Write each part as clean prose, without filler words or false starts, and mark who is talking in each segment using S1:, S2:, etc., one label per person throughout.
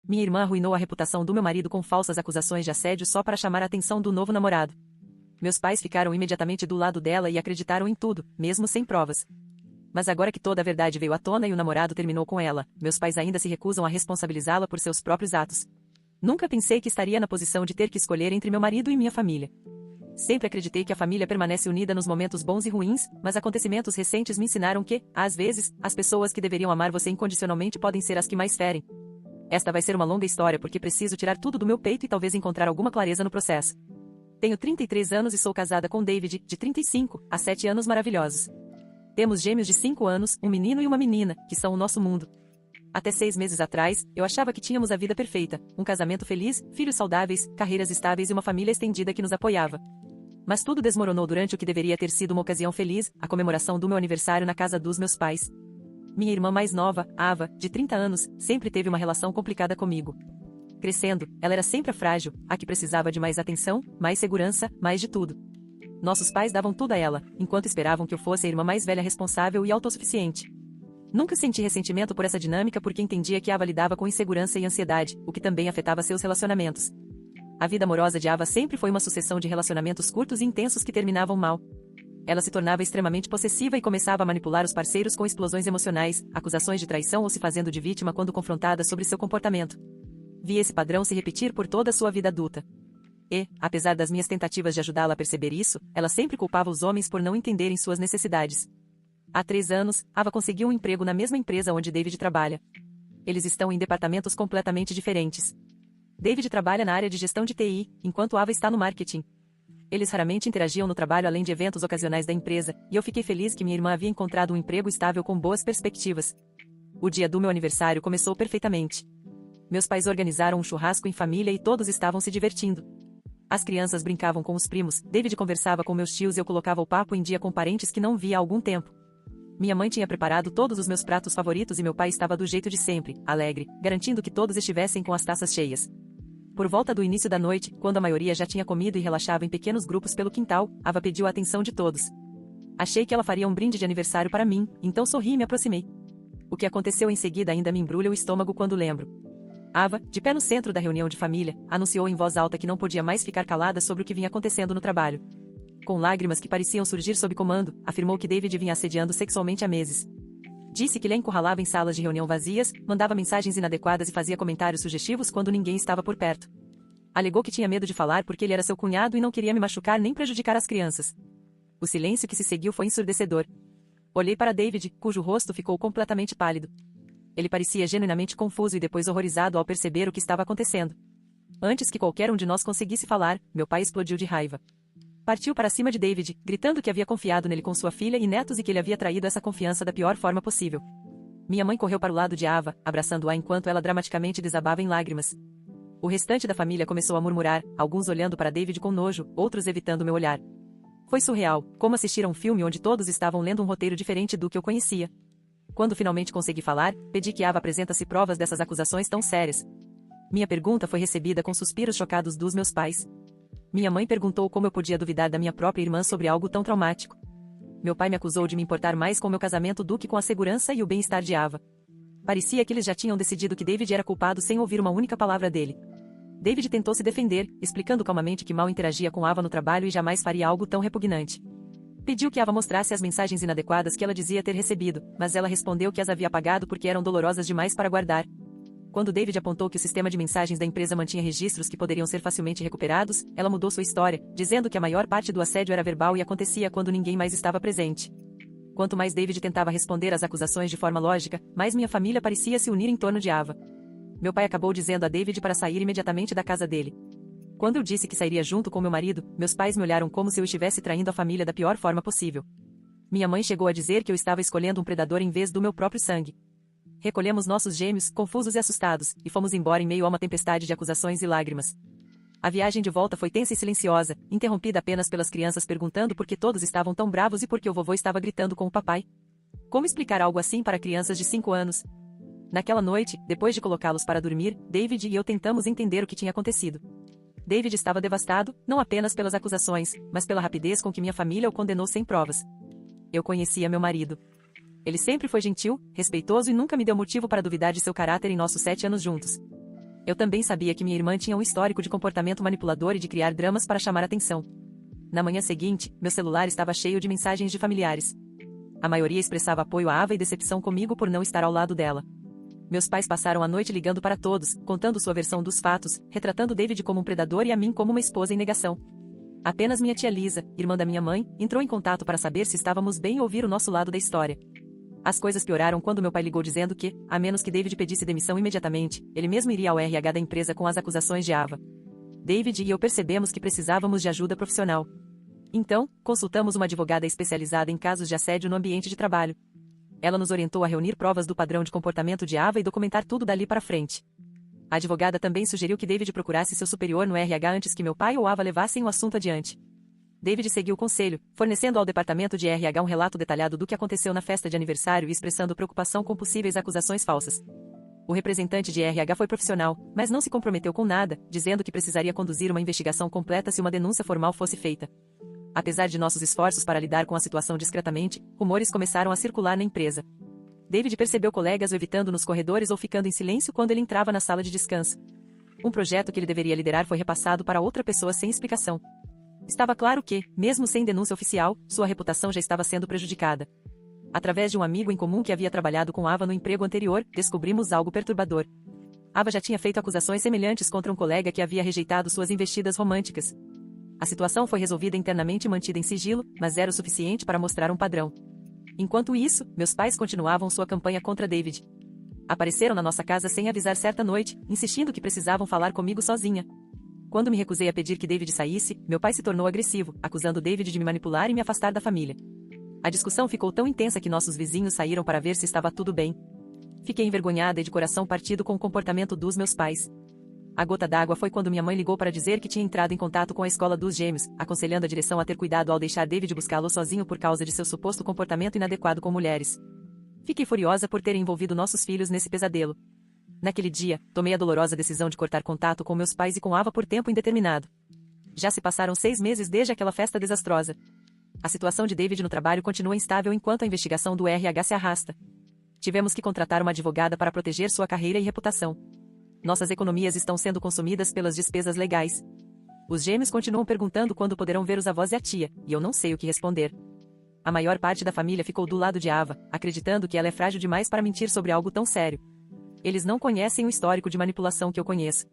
S1: Minha irmã arruinou a reputação do meu marido com falsas acusações de assédio só para chamar a atenção do novo namorado. Meus pais ficaram imediatamente do lado dela e acreditaram em tudo, mesmo sem provas. Mas agora que toda a verdade veio à tona e o namorado terminou com ela, meus pais ainda se recusam a responsabilizá-la por seus próprios atos. Nunca pensei que estaria na posição de ter que escolher entre meu marido e minha família. Sempre acreditei que a família permanece unida nos momentos bons e ruins, mas acontecimentos recentes me ensinaram que, às vezes, as pessoas que deveriam amar você incondicionalmente podem ser as que mais ferem. Esta vai ser uma longa história porque preciso tirar tudo do meu peito e talvez encontrar alguma clareza no processo. Tenho 33 anos e sou casada com David, de 35, há 7 anos maravilhosos. Temos gêmeos de 5 anos, um menino e uma menina, que são o nosso mundo. Até 6 meses atrás, eu achava que tínhamos a vida perfeita, um casamento feliz, filhos saudáveis, carreiras estáveis e uma família estendida que nos apoiava. Mas tudo desmoronou durante o que deveria ter sido uma ocasião feliz, a comemoração do meu aniversário na casa dos meus pais. Minha irmã mais nova, Ava, de 30 anos, sempre teve uma relação complicada comigo. Crescendo, ela era sempre a frágil, a que precisava de mais atenção, mais segurança, mais de tudo. Nossos pais davam tudo a ela, enquanto esperavam que eu fosse a irmã mais velha responsável e autossuficiente. Nunca senti ressentimento por essa dinâmica porque entendia que Ava lidava com insegurança e ansiedade, o que também afetava seus relacionamentos. A vida amorosa de Ava sempre foi uma sucessão de relacionamentos curtos e intensos que terminavam mal. Ela se tornava extremamente possessiva e começava a manipular os parceiros com explosões emocionais, acusações de traição ou se fazendo de vítima quando confrontada sobre seu comportamento. Vi esse padrão se repetir por toda a sua vida adulta. E, apesar das minhas tentativas de ajudá-la a perceber isso, ela sempre culpava os homens por não entenderem suas necessidades. Há 3 anos, Ava conseguiu um emprego na mesma empresa onde David trabalha. Eles estão em departamentos completamente diferentes. David trabalha na área de gestão de TI, enquanto Ava está no marketing. Eles raramente interagiam no trabalho além de eventos ocasionais da empresa, e eu fiquei feliz que minha irmã havia encontrado um emprego estável com boas perspectivas. O dia do meu aniversário começou perfeitamente. Meus pais organizaram um churrasco em família e todos estavam se divertindo. As crianças brincavam com os primos, David conversava com meus tios e eu colocava o papo em dia com parentes que não via há algum tempo. Minha mãe tinha preparado todos os meus pratos favoritos e meu pai estava do jeito de sempre, alegre, garantindo que todos estivessem com as taças cheias. Por volta do início da noite, quando a maioria já tinha comido e relaxava em pequenos grupos pelo quintal, Ava pediu a atenção de todos. Achei que ela faria um brinde de aniversário para mim, então sorri e me aproximei. O que aconteceu em seguida ainda me embrulha o estômago quando lembro. Ava, de pé no centro da reunião de família, anunciou em voz alta que não podia mais ficar calada sobre o que vinha acontecendo no trabalho. Com lágrimas que pareciam surgir sob comando, afirmou que David vinha assediando sexualmente há meses. Disse que lhe encurralava em salas de reunião vazias, mandava mensagens inadequadas e fazia comentários sugestivos quando ninguém estava por perto. Alegou que tinha medo de falar porque ele era seu cunhado e não queria me machucar nem prejudicar as crianças. O silêncio que se seguiu foi ensurdecedor. Olhei para David, cujo rosto ficou completamente pálido. Ele parecia genuinamente confuso e depois horrorizado ao perceber o que estava acontecendo. Antes que qualquer um de nós conseguisse falar, meu pai explodiu de raiva. Partiu para cima de David, gritando que havia confiado nele com sua filha e netos e que ele havia traído essa confiança da pior forma possível. Minha mãe correu para o lado de Ava, abraçando-a enquanto ela dramaticamente desabava em lágrimas. O restante da família começou a murmurar, alguns olhando para David com nojo, outros evitando meu olhar. Foi surreal, como assistir a um filme onde todos estavam lendo um roteiro diferente do que eu conhecia. Quando finalmente consegui falar, pedi que Ava apresentasse provas dessas acusações tão sérias. Minha pergunta foi recebida com suspiros chocados dos meus pais. Minha mãe perguntou como eu podia duvidar da minha própria irmã sobre algo tão traumático. Meu pai me acusou de me importar mais com meu casamento do que com a segurança e o bem-estar de Ava. Parecia que eles já tinham decidido que David era culpado sem ouvir uma única palavra dele. David tentou se defender, explicando calmamente que mal interagia com Ava no trabalho e jamais faria algo tão repugnante. Pediu que Ava mostrasse as mensagens inadequadas que ela dizia ter recebido, mas ela respondeu que as havia apagado porque eram dolorosas demais para guardar. Quando David apontou que o sistema de mensagens da empresa mantinha registros que poderiam ser facilmente recuperados, ela mudou sua história, dizendo que a maior parte do assédio era verbal e acontecia quando ninguém mais estava presente. Quanto mais David tentava responder às acusações de forma lógica, mais minha família parecia se unir em torno de Ava. Meu pai acabou dizendo a David para sair imediatamente da casa dele. Quando eu disse que sairia junto com meu marido, meus pais me olharam como se eu estivesse traindo a família da pior forma possível. Minha mãe chegou a dizer que eu estava escolhendo um predador em vez do meu próprio sangue. Recolhemos nossos gêmeos, confusos e assustados, e fomos embora em meio a uma tempestade de acusações e lágrimas. A viagem de volta foi tensa e silenciosa, interrompida apenas pelas crianças perguntando por que todos estavam tão bravos e por que o vovô estava gritando com o papai. Como explicar algo assim para crianças de 5 anos? Naquela noite, depois de colocá-los para dormir, David e eu tentamos entender o que tinha acontecido. David estava devastado, não apenas pelas acusações, mas pela rapidez com que minha família o condenou sem provas. Eu conhecia meu marido. Ele sempre foi gentil, respeitoso e nunca me deu motivo para duvidar de seu caráter em nossos 7 anos juntos. Eu também sabia que minha irmã tinha um histórico de comportamento manipulador e de criar dramas para chamar atenção. Na manhã seguinte, meu celular estava cheio de mensagens de familiares. A maioria expressava apoio a Ava e decepção comigo por não estar ao lado dela. Meus pais passaram a noite ligando para todos, contando sua versão dos fatos, retratando David como um predador e a mim como uma esposa em negação. Apenas minha tia Lisa, irmã da minha mãe, entrou em contato para saber se estávamos bem e ouvir o nosso lado da história. As coisas pioraram quando meu pai ligou dizendo que, a menos que David pedisse demissão imediatamente, ele mesmo iria ao RH da empresa com as acusações de Ava. David e eu percebemos que precisávamos de ajuda profissional. Então, consultamos uma advogada especializada em casos de assédio no ambiente de trabalho. Ela nos orientou a reunir provas do padrão de comportamento de Ava e documentar tudo dali para frente. A advogada também sugeriu que David procurasse seu superior no RH antes que meu pai ou Ava levassem o assunto adiante. David seguiu o conselho, fornecendo ao departamento de RH um relato detalhado do que aconteceu na festa de aniversário e expressando preocupação com possíveis acusações falsas. O representante de RH foi profissional, mas não se comprometeu com nada, dizendo que precisaria conduzir uma investigação completa se uma denúncia formal fosse feita. Apesar de nossos esforços para lidar com a situação discretamente, rumores começaram a circular na empresa. David percebeu colegas o evitando nos corredores ou ficando em silêncio quando ele entrava na sala de descanso. Um projeto que ele deveria liderar foi repassado para outra pessoa sem explicação. Estava claro que, mesmo sem denúncia oficial, sua reputação já estava sendo prejudicada. Através de um amigo em comum que havia trabalhado com Ava no emprego anterior, descobrimos algo perturbador. Ava já tinha feito acusações semelhantes contra um colega que havia rejeitado suas investidas românticas. A situação foi resolvida internamente e mantida em sigilo, mas era o suficiente para mostrar um padrão. Enquanto isso, meus pais continuavam sua campanha contra David. Apareceram na nossa casa sem avisar certa noite, insistindo que precisavam falar comigo sozinha. Quando me recusei a pedir que David saísse, meu pai se tornou agressivo, acusando David de me manipular e me afastar da família. A discussão ficou tão intensa que nossos vizinhos saíram para ver se estava tudo bem. Fiquei envergonhada e de coração partido com o comportamento dos meus pais. A gota d'água foi quando minha mãe ligou para dizer que tinha entrado em contato com a escola dos gêmeos, aconselhando a direção a ter cuidado ao deixar David buscá-lo sozinho por causa de seu suposto comportamento inadequado com mulheres. Fiquei furiosa por terem envolvido nossos filhos nesse pesadelo. Naquele dia, tomei a dolorosa decisão de cortar contato com meus pais e com Ava por tempo indeterminado. Já se passaram 6 meses desde aquela festa desastrosa. A situação de David no trabalho continua instável enquanto a investigação do RH se arrasta. Tivemos que contratar uma advogada para proteger sua carreira e reputação. Nossas economias estão sendo consumidas pelas despesas legais. Os gêmeos continuam perguntando quando poderão ver os avós e a tia, e eu não sei o que responder. A maior parte da família ficou do lado de Ava, acreditando que ela é frágil demais para mentir sobre algo tão sério. Eles não conhecem o histórico de manipulação que eu conheço.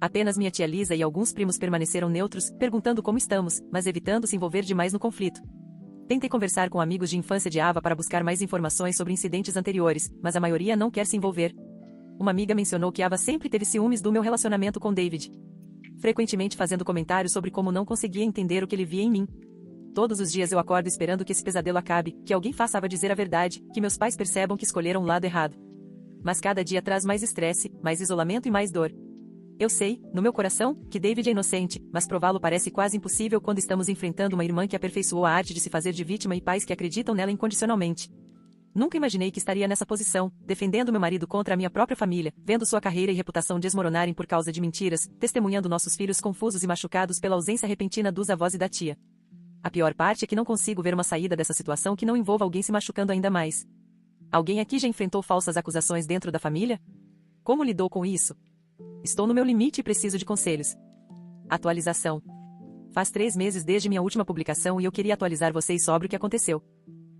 S1: Apenas minha tia Lisa e alguns primos permaneceram neutros, perguntando como estamos, mas evitando se envolver demais no conflito. Tentei conversar com amigos de infância de Ava para buscar mais informações sobre incidentes anteriores, mas a maioria não quer se envolver. Uma amiga mencionou que Ava sempre teve ciúmes do meu relacionamento com David. Frequentemente fazendo comentários sobre como não conseguia entender o que ele via em mim. Todos os dias eu acordo esperando que esse pesadelo acabe, que alguém faça Ava dizer a verdade, que meus pais percebam que escolheram o lado errado. Mas cada dia traz mais estresse, mais isolamento e mais dor. Eu sei, no meu coração, que David é inocente, mas prová-lo parece quase impossível quando estamos enfrentando uma irmã que aperfeiçoou a arte de se fazer de vítima e pais que acreditam nela incondicionalmente. Nunca imaginei que estaria nessa posição, defendendo meu marido contra a minha própria família, vendo sua carreira e reputação desmoronarem por causa de mentiras, testemunhando nossos filhos confusos e machucados pela ausência repentina dos avós e da tia. A pior parte é que não consigo ver uma saída dessa situação que não envolva alguém se machucando ainda mais. Alguém aqui já enfrentou falsas acusações dentro da família? Como lidou com isso? Estou no meu limite e preciso de conselhos. Atualização. Faz 3 meses desde minha última publicação e eu queria atualizar vocês sobre o que aconteceu.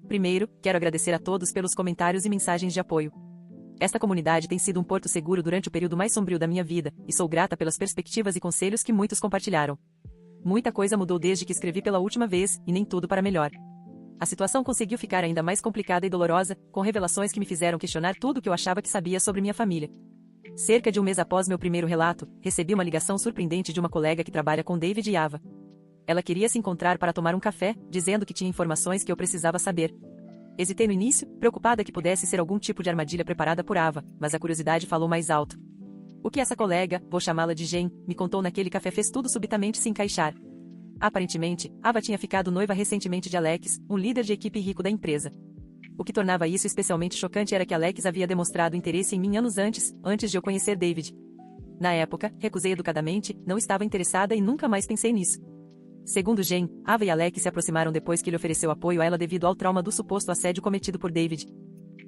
S1: Primeiro, quero agradecer a todos pelos comentários e mensagens de apoio. Esta comunidade tem sido um porto seguro durante o período mais sombrio da minha vida, e sou grata pelas perspectivas e conselhos que muitos compartilharam. Muita coisa mudou desde que escrevi pela última vez, e nem tudo para melhor. A situação conseguiu ficar ainda mais complicada e dolorosa, com revelações que me fizeram questionar tudo o que eu achava que sabia sobre minha família. Cerca de 1 mês após meu primeiro relato, recebi uma ligação surpreendente de uma colega que trabalha com David e Ava. Ela queria se encontrar para tomar um café, dizendo que tinha informações que eu precisava saber. Hesitei no início, preocupada que pudesse ser algum tipo de armadilha preparada por Ava, mas a curiosidade falou mais alto. O que essa colega, vou chamá-la de Jen, me contou naquele café fez tudo subitamente se encaixar. Aparentemente, Ava tinha ficado noiva recentemente de Alex, um líder de equipe rico da empresa. O que tornava isso especialmente chocante era que Alex havia demonstrado interesse em mim anos antes de eu conhecer David. Na época, recusei educadamente, não estava interessada e nunca mais pensei nisso. Segundo Jen, Ava e Alex se aproximaram depois que ele ofereceu apoio a ela devido ao trauma do suposto assédio cometido por David.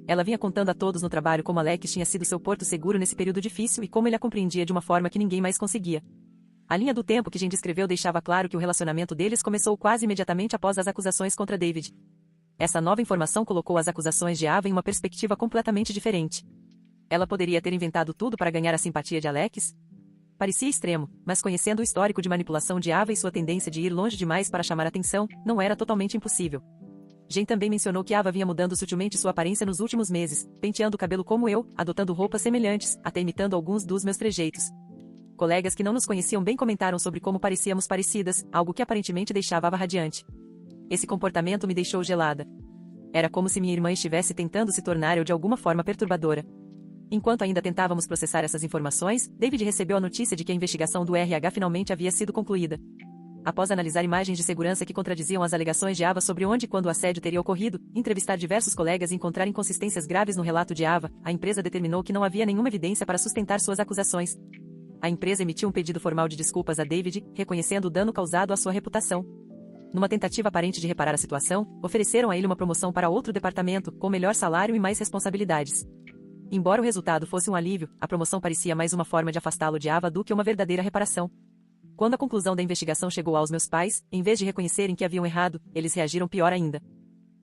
S1: Ela vinha contando a todos no trabalho como Alex tinha sido seu porto seguro nesse período difícil e como ele a compreendia de uma forma que ninguém mais conseguia. A linha do tempo que Jen descreveu deixava claro que o relacionamento deles começou quase imediatamente após as acusações contra David. Essa nova informação colocou as acusações de Ava em uma perspectiva completamente diferente. Ela poderia ter inventado tudo para ganhar a simpatia de Alex? Parecia extremo, mas conhecendo o histórico de manipulação de Ava e sua tendência de ir longe demais para chamar atenção, não era totalmente impossível. Jen também mencionou que Ava vinha mudando sutilmente sua aparência nos últimos meses, penteando o cabelo como eu, adotando roupas semelhantes, até imitando alguns dos meus trejeitos. Colegas que não nos conheciam bem comentaram sobre como parecíamos parecidas, algo que aparentemente deixava Ava radiante. Esse comportamento me deixou gelada. Era como se minha irmã estivesse tentando se tornar eu de alguma forma perturbadora. Enquanto ainda tentávamos processar essas informações, David recebeu a notícia de que a investigação do RH finalmente havia sido concluída. Após analisar imagens de segurança que contradiziam as alegações de Ava sobre onde e quando o assédio teria ocorrido, entrevistar diversos colegas e encontrar inconsistências graves no relato de Ava, a empresa determinou que não havia nenhuma evidência para sustentar suas acusações. A empresa emitiu um pedido formal de desculpas a David, reconhecendo o dano causado à sua reputação. Numa tentativa aparente de reparar a situação, ofereceram a ele uma promoção para outro departamento, com melhor salário e mais responsabilidades. Embora o resultado fosse um alívio, a promoção parecia mais uma forma de afastá-lo de Ava do que uma verdadeira reparação. Quando a conclusão da investigação chegou aos meus pais, em vez de reconhecerem que haviam errado, eles reagiram pior ainda.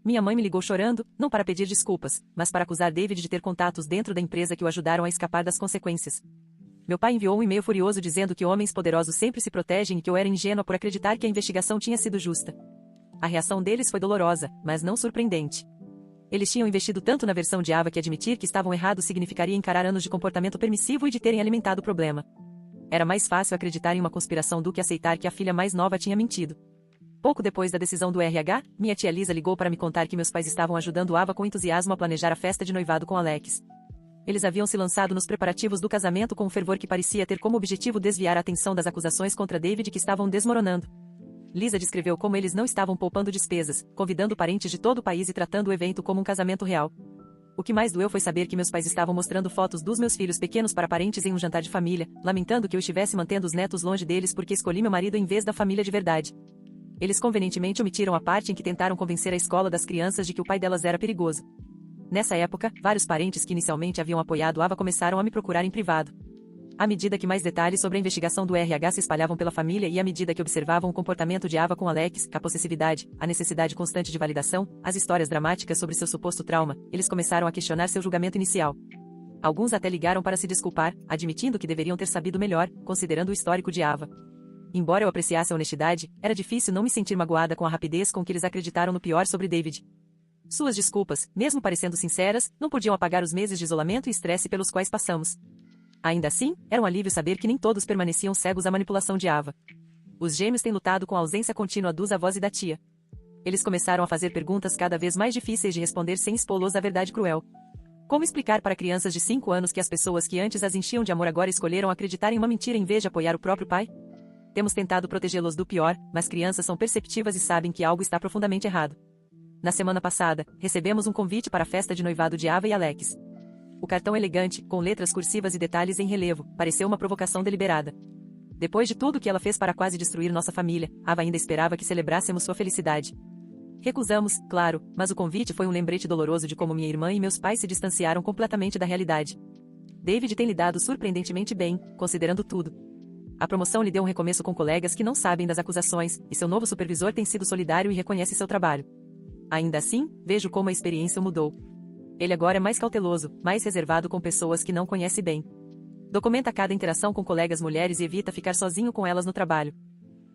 S1: Minha mãe me ligou chorando, não para pedir desculpas, mas para acusar David de ter contatos dentro da empresa que o ajudaram a escapar das consequências. Meu pai enviou um e-mail furioso dizendo que homens poderosos sempre se protegem e que eu era ingênua por acreditar que a investigação tinha sido justa. A reação deles foi dolorosa, mas não surpreendente. Eles tinham investido tanto na versão de Ava que admitir que estavam errados significaria encarar anos de comportamento permissivo e de terem alimentado o problema. Era mais fácil acreditar em uma conspiração do que aceitar que a filha mais nova tinha mentido. Pouco depois da decisão do RH, minha tia Lisa ligou para me contar que meus pais estavam ajudando Ava com entusiasmo a planejar a festa de noivado com Alex. Eles haviam se lançado nos preparativos do casamento com um fervor que parecia ter como objetivo desviar a atenção das acusações contra David que estavam desmoronando. Lisa descreveu como eles não estavam poupando despesas, convidando parentes de todo o país e tratando o evento como um casamento real. O que mais doeu foi saber que meus pais estavam mostrando fotos dos meus filhos pequenos para parentes em um jantar de família, lamentando que eu estivesse mantendo os netos longe deles porque escolhi meu marido em vez da família de verdade. Eles convenientemente omitiram a parte em que tentaram convencer a escola das crianças de que o pai delas era perigoso. Nessa época, vários parentes que inicialmente haviam apoiado Ava começaram a me procurar em privado. À medida que mais detalhes sobre a investigação do RH se espalhavam pela família e à medida que observavam o comportamento de Ava com Alex, a possessividade, a necessidade constante de validação, as histórias dramáticas sobre seu suposto trauma, eles começaram a questionar seu julgamento inicial. Alguns até ligaram para se desculpar, admitindo que deveriam ter sabido melhor, considerando o histórico de Ava. Embora eu apreciasse a honestidade, era difícil não me sentir magoada com a rapidez com que eles acreditaram no pior sobre David. Suas desculpas, mesmo parecendo sinceras, não podiam apagar os meses de isolamento e estresse pelos quais passamos. Ainda assim, era um alívio saber que nem todos permaneciam cegos à manipulação de Ava. Os gêmeos têm lutado com a ausência contínua dos avós e da tia. Eles começaram a fazer perguntas cada vez mais difíceis de responder sem expô-los à verdade cruel. Como explicar para crianças de 5 anos que as pessoas que antes as enchiam de amor agora escolheram acreditar em uma mentira em vez de apoiar o próprio pai? Temos tentado protegê-los do pior, mas crianças são perceptivas e sabem que algo está profundamente errado. Na semana passada, recebemos um convite para a festa de noivado de Ava e Alex. O cartão elegante, com letras cursivas e detalhes em relevo, pareceu uma provocação deliberada. Depois de tudo que ela fez para quase destruir nossa família, Ava ainda esperava que celebrássemos sua felicidade. Recusamos, claro, mas o convite foi um lembrete doloroso de como minha irmã e meus pais se distanciaram completamente da realidade. David tem lidado surpreendentemente bem, considerando tudo. A promoção lhe deu um recomeço com colegas que não sabem das acusações, e seu novo supervisor tem sido solidário e reconhece seu trabalho. Ainda assim, vejo como a experiência o mudou. Ele agora é mais cauteloso, mais reservado com pessoas que não conhece bem. Documenta cada interação com colegas mulheres e evita ficar sozinho com elas no trabalho.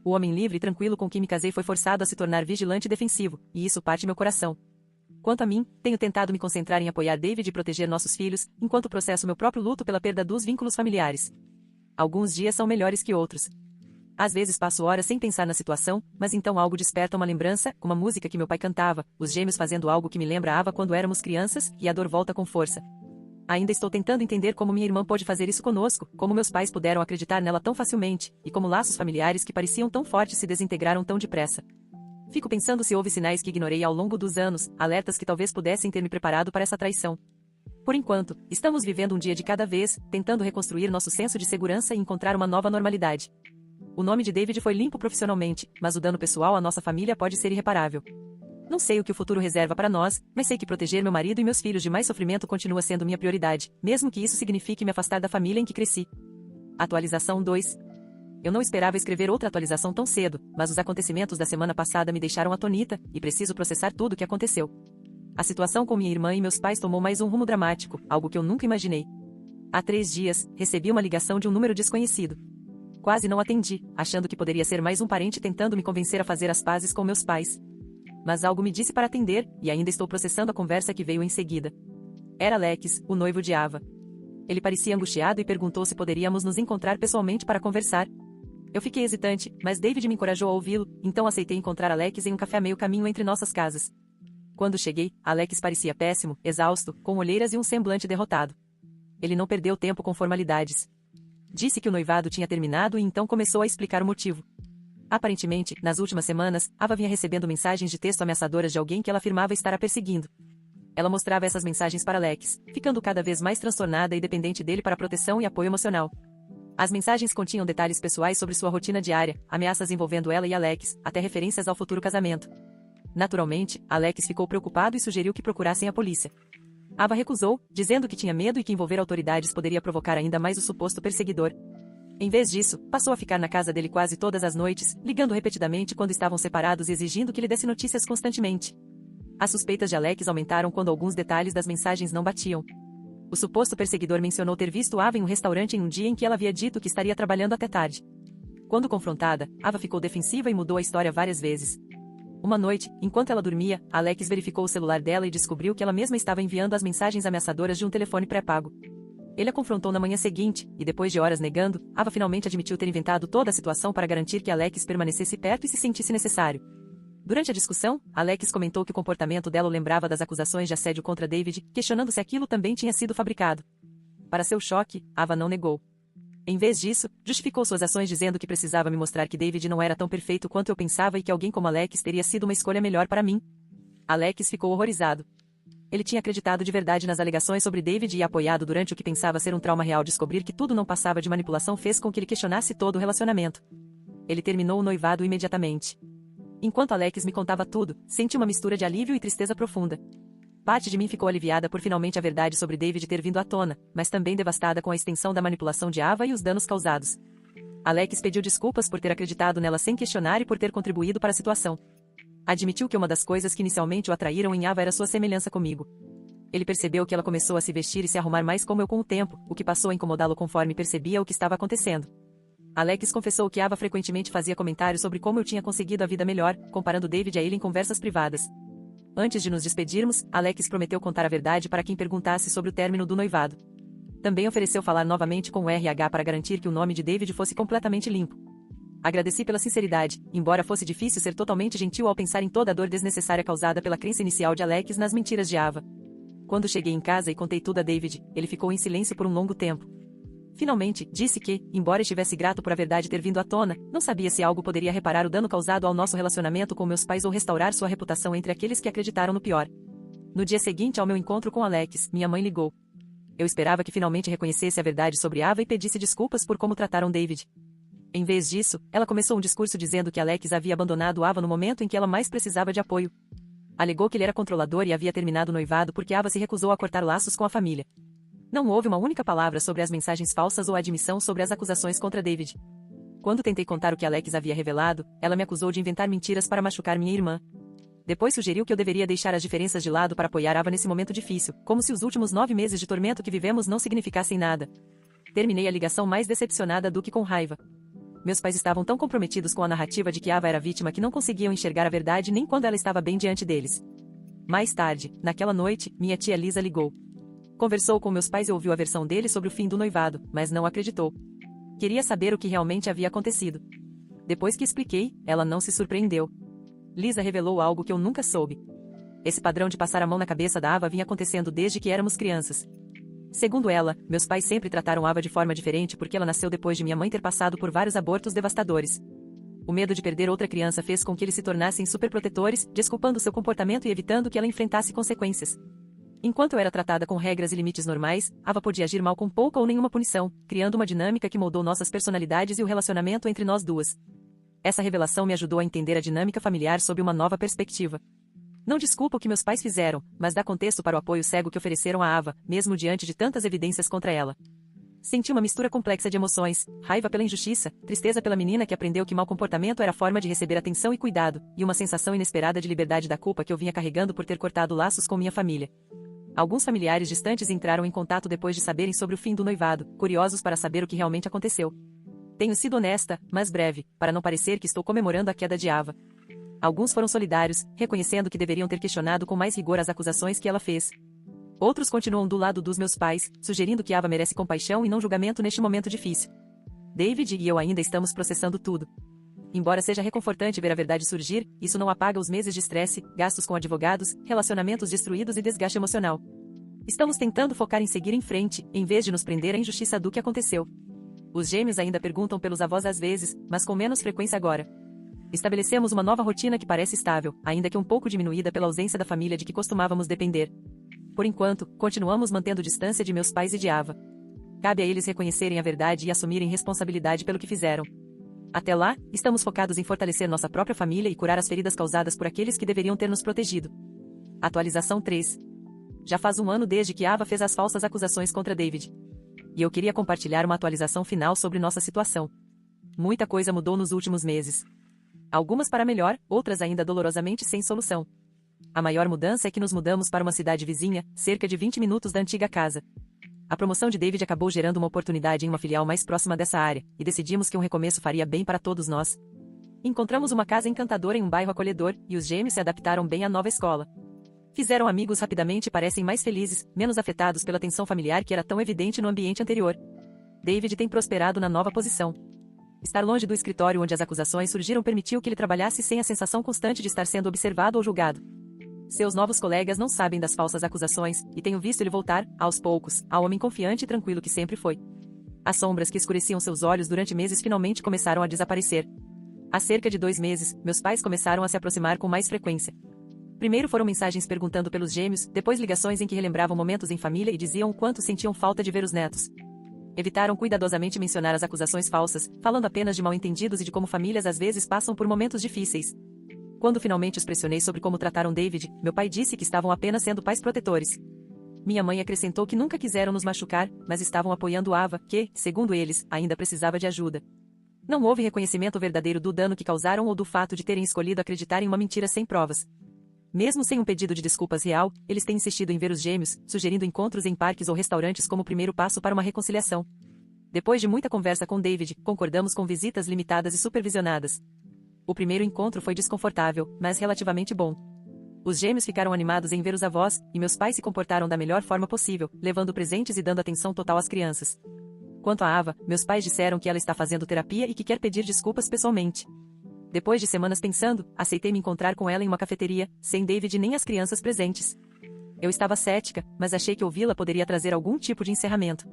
S1: O homem livre e tranquilo com quem me casei foi forçado a se tornar vigilante e defensivo, e isso parte meu coração. Quanto a mim, tenho tentado me concentrar em apoiar David e proteger nossos filhos, enquanto processo meu próprio luto pela perda dos vínculos familiares. Alguns dias são melhores que outros. Às vezes passo horas sem pensar na situação, mas então algo desperta uma lembrança, uma música que meu pai cantava, os gêmeos fazendo algo que me lembra Ava quando éramos crianças, e a dor volta com força. Ainda estou tentando entender como minha irmã pôde fazer isso conosco, como meus pais puderam acreditar nela tão facilmente, e como laços familiares que pareciam tão fortes se desintegraram tão depressa. Fico pensando se houve sinais que ignorei ao longo dos anos, alertas que talvez pudessem ter me preparado para essa traição. Por enquanto, estamos vivendo um dia de cada vez, tentando reconstruir nosso senso de segurança e encontrar uma nova normalidade. O nome de David foi limpo profissionalmente, mas o dano pessoal à nossa família pode ser irreparável. Não sei o que o futuro reserva para nós, mas sei que proteger meu marido e meus filhos de mais sofrimento continua sendo minha prioridade, mesmo que isso signifique me afastar da família em que cresci. Atualização 2. Eu não esperava escrever outra atualização tão cedo, mas os acontecimentos da semana passada me deixaram atonita, e preciso processar tudo o que aconteceu. A situação com minha irmã e meus pais tomou mais um rumo dramático, algo que eu nunca imaginei. Há 3 dias, recebi uma ligação de um número desconhecido. Quase não atendi, achando que poderia ser mais um parente tentando me convencer a fazer as pazes com meus pais. Mas algo me disse para atender, e ainda estou processando a conversa que veio em seguida. Era Alex, o noivo de Ava. Ele parecia angustiado e perguntou se poderíamos nos encontrar pessoalmente para conversar. Eu fiquei hesitante, mas David me encorajou a ouvi-lo, então aceitei encontrar Alex em um café a meio caminho entre nossas casas. Quando cheguei, Alex parecia péssimo, exausto, com olheiras e um semblante derrotado. Ele não perdeu tempo com formalidades. Disse que o noivado tinha terminado e então começou a explicar o motivo. Aparentemente, nas últimas semanas, Ava vinha recebendo mensagens de texto ameaçadoras de alguém que ela afirmava estar a perseguindo. Ela mostrava essas mensagens para Alex, ficando cada vez mais transtornada e dependente dele para proteção e apoio emocional. As mensagens continham detalhes pessoais sobre sua rotina diária, ameaças envolvendo ela e Alex, até referências ao futuro casamento. Naturalmente, Alex ficou preocupado e sugeriu que procurassem a polícia. Ava recusou, dizendo que tinha medo e que envolver autoridades poderia provocar ainda mais o suposto perseguidor. Em vez disso, passou a ficar na casa dele quase todas as noites, ligando repetidamente quando estavam separados e exigindo que lhe desse notícias constantemente. As suspeitas de Alex aumentaram quando alguns detalhes das mensagens não batiam. O suposto perseguidor mencionou ter visto Ava em um restaurante em um dia em que ela havia dito que estaria trabalhando até tarde. Quando confrontada, Ava ficou defensiva e mudou a história várias vezes. Uma noite, enquanto ela dormia, Alex verificou o celular dela e descobriu que ela mesma estava enviando as mensagens ameaçadoras de um telefone pré-pago. Ele a confrontou na manhã seguinte, e depois de horas negando, Ava finalmente admitiu ter inventado toda a situação para garantir que Alex permanecesse perto e se sentisse necessário. Durante a discussão, Alex comentou que o comportamento dela o lembrava das acusações de assédio contra David, questionando se aquilo também tinha sido fabricado. Para seu choque, Ava não negou. Em vez disso, justificou suas ações dizendo que precisava me mostrar que David não era tão perfeito quanto eu pensava e que alguém como Alex teria sido uma escolha melhor para mim. Alex ficou horrorizado. Ele tinha acreditado de verdade nas alegações sobre David e apoiado durante o que pensava ser um trauma real. Descobrir que tudo não passava de manipulação fez com que ele questionasse todo o relacionamento. Ele terminou o noivado imediatamente. Enquanto Alex me contava tudo, senti uma mistura de alívio e tristeza profunda. Parte de mim ficou aliviada por finalmente a verdade sobre David ter vindo à tona, mas também devastada com a extensão da manipulação de Ava e os danos causados. Alex pediu desculpas por ter acreditado nela sem questionar e por ter contribuído para a situação. Admitiu que uma das coisas que inicialmente o atraíram em Ava era sua semelhança comigo. Ele percebeu que ela começou a se vestir e se arrumar mais como eu com o tempo, o que passou a incomodá-lo conforme percebia o que estava acontecendo. Alex confessou que Ava frequentemente fazia comentários sobre como eu tinha conseguido a vida melhor, comparando David a ele em conversas privadas. Antes de nos despedirmos, Alex prometeu contar a verdade para quem perguntasse sobre o término do noivado. Também ofereceu falar novamente com o RH para garantir que o nome de David fosse completamente limpo. Agradeci pela sinceridade, embora fosse difícil ser totalmente gentil ao pensar em toda a dor desnecessária causada pela crença inicial de Alex nas mentiras de Ava. Quando cheguei em casa e contei tudo a David, ele ficou em silêncio por um longo tempo. Finalmente, disse que, embora estivesse grato por a verdade ter vindo à tona, não sabia se algo poderia reparar o dano causado ao nosso relacionamento com meus pais ou restaurar sua reputação entre aqueles que acreditaram no pior. No dia seguinte ao meu encontro com Alex, minha mãe ligou. Eu esperava que finalmente reconhecesse a verdade sobre Ava e pedisse desculpas por como trataram David. Em vez disso, ela começou um discurso dizendo que Alex havia abandonado Ava no momento em que ela mais precisava de apoio. Alegou que ele era controlador e havia terminado o noivado porque Ava se recusou a cortar laços com a família. Não houve uma única palavra sobre as mensagens falsas ou a admissão sobre as acusações contra David. Quando tentei contar o que Alex havia revelado, ela me acusou de inventar mentiras para machucar minha irmã. Depois sugeriu que eu deveria deixar as diferenças de lado para apoiar Ava nesse momento difícil, como se os últimos 9 meses de tormento que vivemos não significassem nada. Terminei a ligação mais decepcionada do que com raiva. Meus pais estavam tão comprometidos com a narrativa de que Ava era vítima que não conseguiam enxergar a verdade nem quando ela estava bem diante deles. Mais tarde, naquela noite, minha tia Lisa ligou. Conversou com meus pais e ouviu a versão deles sobre o fim do noivado, mas não acreditou. Queria saber o que realmente havia acontecido. Depois que expliquei, ela não se surpreendeu. Lisa revelou algo que eu nunca soube. Esse padrão de passar a mão na cabeça da Ava vinha acontecendo desde que éramos crianças. Segundo ela, meus pais sempre trataram Ava de forma diferente porque ela nasceu depois de minha mãe ter passado por vários abortos devastadores. O medo de perder outra criança fez com que eles se tornassem superprotetores, desculpando seu comportamento e evitando que ela enfrentasse consequências. Enquanto eu era tratada com regras e limites normais, Ava podia agir mal com pouca ou nenhuma punição, criando uma dinâmica que moldou nossas personalidades e o relacionamento entre nós duas. Essa revelação me ajudou a entender a dinâmica familiar sob uma nova perspectiva. Não desculpa o que meus pais fizeram, mas dá contexto para o apoio cego que ofereceram a Ava, mesmo diante de tantas evidências contra ela. Senti uma mistura complexa de emoções, raiva pela injustiça, tristeza pela menina que aprendeu que mau comportamento era forma de receber atenção e cuidado, e uma sensação inesperada de liberdade da culpa que eu vinha carregando por ter cortado laços com minha família. Alguns familiares distantes entraram em contato depois de saberem sobre o fim do noivado, curiosos para saber o que realmente aconteceu. Tenho sido honesta, mas breve, para não parecer que estou comemorando a queda de Ava. Alguns foram solidários, reconhecendo que deveriam ter questionado com mais rigor as acusações que ela fez. Outros continuam do lado dos meus pais, sugerindo que Ava merece compaixão e não julgamento neste momento difícil. David e eu ainda estamos processando tudo. Embora seja reconfortante ver a verdade surgir, isso não apaga os meses de estresse, gastos com advogados, relacionamentos destruídos e desgaste emocional. Estamos tentando focar em seguir em frente, em vez de nos prender à injustiça do que aconteceu. Os gêmeos ainda perguntam pelos avós às vezes, mas com menos frequência agora. Estabelecemos uma nova rotina que parece estável, ainda que um pouco diminuída pela ausência da família de que costumávamos depender. Por enquanto, continuamos mantendo distância de meus pais e de Ava. Cabe a eles reconhecerem a verdade e assumirem responsabilidade pelo que fizeram. Até lá, estamos focados em fortalecer nossa própria família e curar as feridas causadas por aqueles que deveriam ter nos protegido. Atualização 3. Já faz um ano desde que Ava fez as falsas acusações contra David. E eu queria compartilhar uma atualização final sobre nossa situação. Muita coisa mudou nos últimos meses. Algumas para melhor, outras ainda dolorosamente sem solução. A maior mudança é que nos mudamos para uma cidade vizinha, cerca de 20 minutos da antiga casa. A promoção de David acabou gerando uma oportunidade em uma filial mais próxima dessa área, e decidimos que um recomeço faria bem para todos nós. Encontramos uma casa encantadora em um bairro acolhedor, e os gêmeos se adaptaram bem à nova escola. Fizeram amigos rapidamente e parecem mais felizes, menos afetados pela tensão familiar que era tão evidente no ambiente anterior. David tem prosperado na nova posição. Estar longe do escritório onde as acusações surgiram permitiu que ele trabalhasse sem a sensação constante de estar sendo observado ou julgado. Seus novos colegas não sabem das falsas acusações, e tenho visto ele voltar, aos poucos, ao homem confiante e tranquilo que sempre foi. As sombras que escureciam seus olhos durante meses finalmente começaram a desaparecer. Há cerca de 2 meses, meus pais começaram a se aproximar com mais frequência. Primeiro foram mensagens perguntando pelos gêmeos, depois ligações em que relembravam momentos em família e diziam o quanto sentiam falta de ver os netos. Evitaram cuidadosamente mencionar as acusações falsas, falando apenas de mal-entendidos e de como famílias às vezes passam por momentos difíceis. Quando finalmente os pressionei sobre como trataram David, meu pai disse que estavam apenas sendo pais protetores. Minha mãe acrescentou que nunca quiseram nos machucar, mas estavam apoiando Ava, que, segundo eles, ainda precisava de ajuda. Não houve reconhecimento verdadeiro do dano que causaram ou do fato de terem escolhido acreditar em uma mentira sem provas. Mesmo sem um pedido de desculpas real, eles têm insistido em ver os gêmeos, sugerindo encontros em parques ou restaurantes como o primeiro passo para uma reconciliação. Depois de muita conversa com David, concordamos com visitas limitadas e supervisionadas. O primeiro encontro foi desconfortável, mas relativamente bom. Os gêmeos ficaram animados em ver os avós, e meus pais se comportaram da melhor forma possível, levando presentes e dando atenção total às crianças. Quanto a Ava, meus pais disseram que ela está fazendo terapia e que quer pedir desculpas pessoalmente. Depois de semanas pensando, aceitei me encontrar com ela em uma cafeteria, sem David nem as crianças presentes. Eu estava cética, mas achei que ouvi-la poderia trazer algum tipo de encerramento.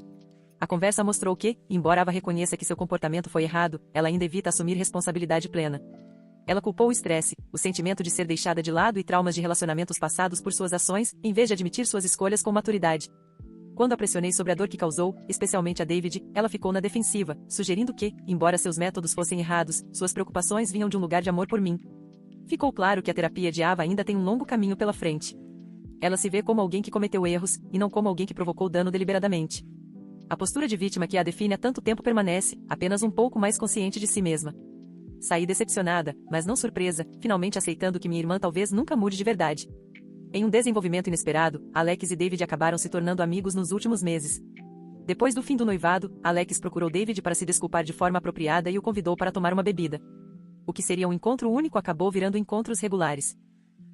S1: A conversa mostrou que, embora Ava reconheça que seu comportamento foi errado, ela ainda evita assumir responsabilidade plena. Ela culpou o estresse, o sentimento de ser deixada de lado e traumas de relacionamentos passados por suas ações, em vez de admitir suas escolhas com maturidade. Quando a pressionei sobre a dor que causou, especialmente a David, ela ficou na defensiva, sugerindo que, embora seus métodos fossem errados, suas preocupações vinham de um lugar de amor por mim. Ficou claro que a terapia de Ava ainda tem um longo caminho pela frente. Ela se vê como alguém que cometeu erros, e não como alguém que provocou dano deliberadamente. A postura de vítima que a define há tanto tempo permanece, apenas um pouco mais consciente de si mesma. Saí decepcionada, mas não surpresa, finalmente aceitando que minha irmã talvez nunca mude de verdade. Em um desenvolvimento inesperado, Alex e David acabaram se tornando amigos nos últimos meses. Depois do fim do noivado, Alex procurou David para se desculpar de forma apropriada e o convidou para tomar uma bebida. O que seria um encontro único acabou virando encontros regulares.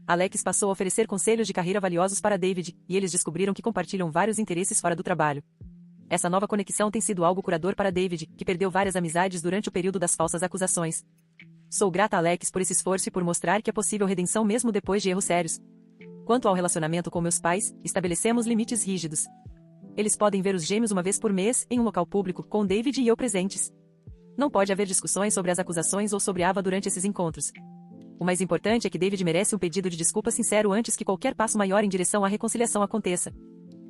S1: Alex passou a oferecer conselhos de carreira valiosos para David, e eles descobriram que compartilham vários interesses fora do trabalho. Essa nova conexão tem sido algo curador para David, que perdeu várias amizades durante o período das falsas acusações. Sou grata a Alex por esse esforço e por mostrar que é possível redenção mesmo depois de erros sérios. Quanto ao relacionamento com meus pais, estabelecemos limites rígidos. Eles podem ver os gêmeos uma vez por mês, em um local público, com David e eu presentes. Não pode haver discussões sobre as acusações ou sobre Ava durante esses encontros. O mais importante é que David merece um pedido de desculpa sincero antes que qualquer passo maior em direção à reconciliação aconteça.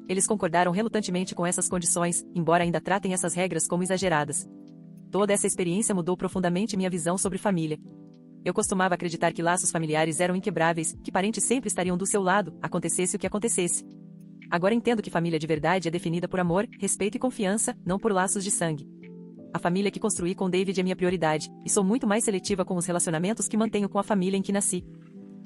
S1: Eles concordaram relutantemente com essas condições, embora ainda tratem essas regras como exageradas. Toda essa experiência mudou profundamente minha visão sobre família. Eu costumava acreditar que laços familiares eram inquebráveis, que parentes sempre estariam do seu lado, acontecesse o que acontecesse. Agora entendo que família de verdade é definida por amor, respeito e confiança, não por laços de sangue. A família que construí com David é minha prioridade, e sou muito mais seletiva com os relacionamentos que mantenho com a família em que nasci.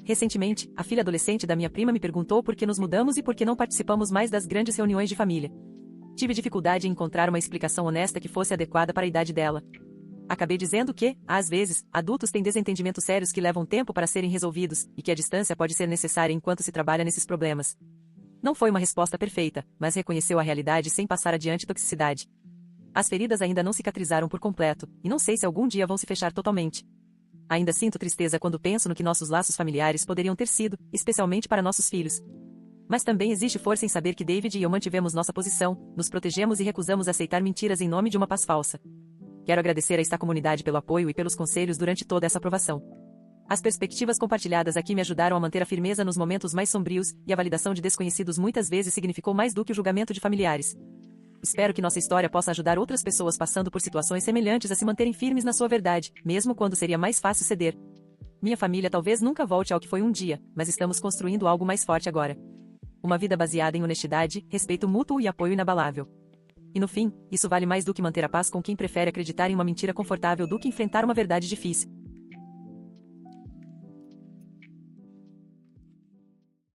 S1: Recentemente, a filha adolescente da minha prima me perguntou por que nos mudamos e por que não participamos mais das grandes reuniões de família. Tive dificuldade em encontrar uma explicação honesta que fosse adequada para a idade dela. Acabei dizendo que, às vezes, adultos têm desentendimentos sérios que levam tempo para serem resolvidos, e que a distância pode ser necessária enquanto se trabalha nesses problemas. Não foi uma resposta perfeita, mas reconheceu a realidade sem passar adiante toxicidade. As feridas ainda não cicatrizaram por completo, e não sei se algum dia vão se fechar totalmente. Ainda sinto tristeza quando penso no que nossos laços familiares poderiam ter sido, especialmente para nossos filhos. Mas também existe força em saber que David e eu mantivemos nossa posição, nos protegemos e recusamos aceitar mentiras em nome de uma paz falsa. Quero agradecer a esta comunidade pelo apoio e pelos conselhos durante toda essa aprovação. As perspectivas compartilhadas aqui me ajudaram a manter a firmeza nos momentos mais sombrios, e a validação de desconhecidos muitas vezes significou mais do que o julgamento de familiares. Espero que nossa história possa ajudar outras pessoas passando por situações semelhantes a se manterem firmes na sua verdade, mesmo quando seria mais fácil ceder. Minha família talvez nunca volte ao que foi um dia, mas estamos construindo algo mais forte agora. Uma vida baseada em honestidade, respeito mútuo e apoio inabalável. E no fim, isso vale mais do que manter a paz com quem prefere acreditar em uma mentira confortável do que enfrentar uma verdade difícil.